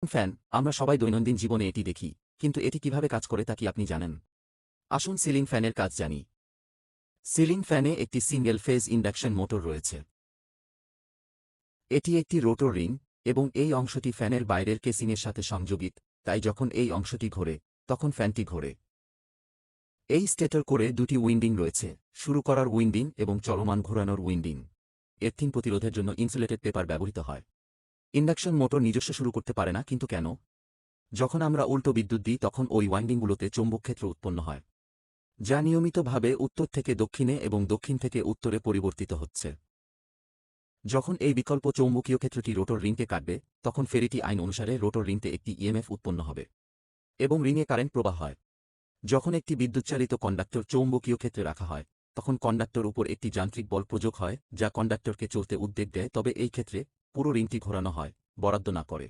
Fan, আমরা সবাই দৈনন্দিন জীবনে এটি দেখি, কিন্তু এটি কিভাবে কাজ করে তা কি আপনি জানেন? আসুন সিলিং ফ্যানের কাজ জানি। সিলিং ফ্যানে একটি সিঙ্গেল ফেজ ইন্ডাকশন মোটর রয়েছে। এটি একটি রোটর রিং, এবং এই অংশটি ফ্যানের বাইরের কেসিংয়ের সাথে সংযোগিত, তাই যখন এই অংশটি ঘোরে, তখন ফ্যানটি ঘোরে। এই স্টেটর কোরে দুটি উইন্ডিং রয়েছে, শুরু করার উইন্ডিং এবং চলমান ঘোরানোর উইন্ডিং। এর্থিং প্রতিরোধের জন্য ইনসুলেটেড পেপার ব্যবহৃত হয়। ইন্ডাকশন মোটর নিজস্ব শুরু করতে পারে না, কিন্তু কেন? যখন আমরা উল্টো বিদ্যুৎ দিই তখন ওই ওয়াইন্ডিংগুলোতে চৌম্বকক্ষেত্র উৎপন্ন হয়, যা নিয়মিতভাবে উত্তর থেকে দক্ষিণে এবং দক্ষিণ থেকে উত্তরে পরিবর্তিত হচ্ছে। যখন এই বিকল্প চৌম্বকীয় ক্ষেত্রটি রোটর রিংকে কাটবে, তখন ফেরিটি আইন অনুসারে রোটর রিংতে একটি ইএমএফ উৎপন্ন হবে এবং রিংয়ে কারেন্ট প্রবাহ হয়। যখন একটি বিদ্যুৎচালিত কন্ডাক্টর চৌম্বকীয় ক্ষেত্রে রাখা হয়, তখন কন্ডাক্টর উপর একটি যান্ত্রিক বল প্রয়োগ হয়, যা কন্ডাক্টরকে চলতে উদ্বেগ দেয়, তবে এই ক্ষেত্রে পুরো রিংটি ঘোরানো হয়, বরাদ্দ না করে।